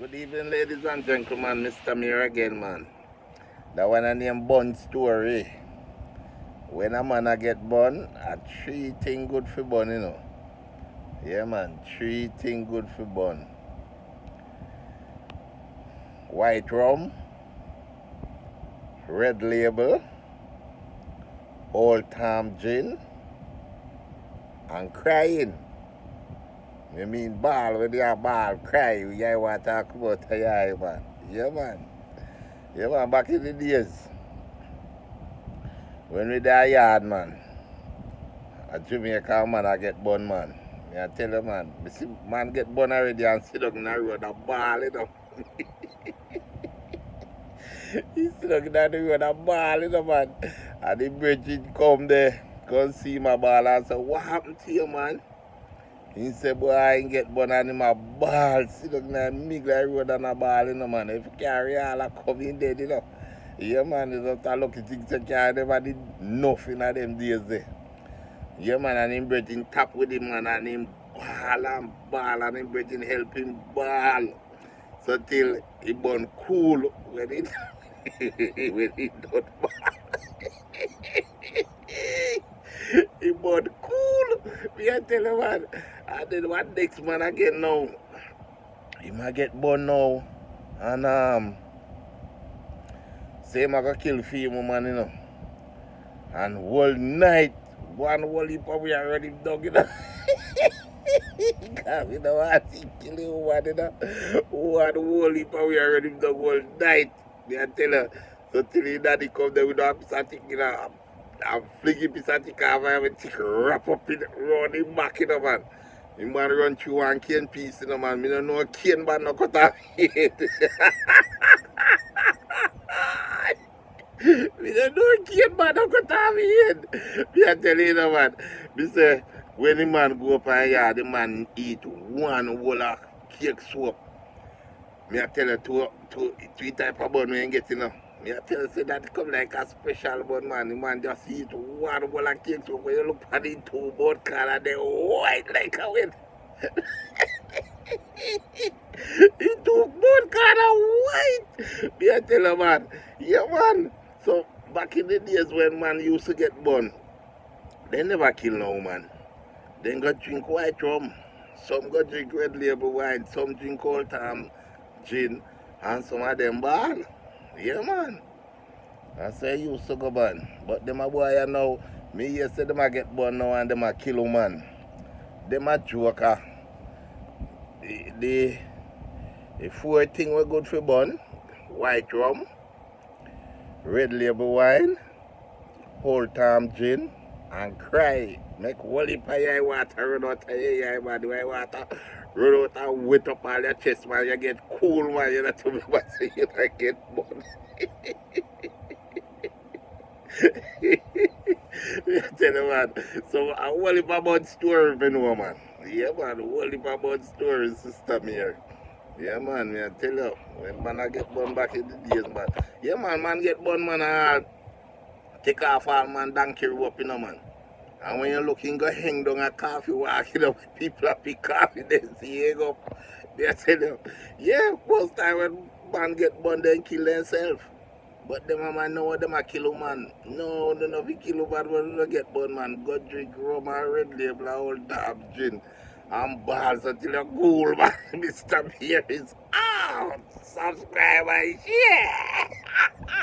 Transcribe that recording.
Good evening, ladies and gentlemen. Mr. Mir again, man. That one I name bun story. When a man a get bun, a three thing good for bun, you know. Yeah, man. Three thing good for bun. White rum, red label, old time gin, and crying. You mean ball, when you are ball, cry, you want to talk about yeah, man. Yeah, man. Yeah, man, back in the days, when we die yard, man, a Jamaican man I get bun, man. Me I tell you, man, me see man get bun already and sit down in the road and ball, you know. He sit down in the road and ball, you know, man. And the bridge come there, come see my ball and say, what happened to you, man? He said, boy, I ain't get bun and him a ball, sit down in the middle of the road and a ball, you know, man. If you carry all a come in dead, you know. Yeah, man, it's not a lucky thing to carry never did nothing of them days there. Yeah, man, and him brethren tap with him, man, and him ball, and him brethren help him ball. So till he burn cool when it when he don't ball. He burn cool. Me I tell you, man. And then what next man I get now? He might get born now. And say I go kill female man, you know. And whole night, one whole heap of we already dog, you know. Because you know what, he kill you one, you know. One whole heap of we already dog whole night. Me I tell her, so till he daddy come there with a piece of thing, you know. I'm flicking piece of thing off and everything wrap up in round him back, you know, man. The man run through one cane piece, you know, man. Me don't know a cane man no cut off head. We don't know a cane man no cut off head. Me I tell you, man. Me say, when the man go up and yard, the man eat one whole of cake soap. Me I tell you, two type of bun we ain't get, you know. Me I tell you, say that come like a special bun, man. The man just eat one whole of cake soap. When you look at the two both color, they white like a wind. He took both color white. Me I tell you, man. Yeah, man. So, back in the days when man used to get bun, they never kill no man. They go drink white rum. Some go drink red label wine. Some drink old time gin. And some of them ball. Yeah, man. That's how you used to go bun. But them a boy you know, me here say them a get bun now and them a kill a man. Them a joker. The four thing we good for bun: white rum, red label wine, whole time gin, and cry. Make whole heap of your water run out of your man. The water run out and wet up all your chest, man. You get cool, man. You know to me, but say you don't get bun. I tell you, man. So a whole heap about story, you know, man. Yeah, man. A whole heap about stories, sister me here. Yeah, man. Me I tell you, when man I get bun back in the days, man. Yeah, man get bun, man. I take off all man donkey rope, you know, man. And when you looking, go hang down a coffee, walking up, people are pick coffee, they see you go. They tell you, yeah, first time when man get bun, they kill themselves. But them a man know them a kill a man. No, they not kill a man when they get bun, man. Go drink rum and red label and all damn gin. And balls until you're cool, man. Mr. Beer is out. Subscribe and share.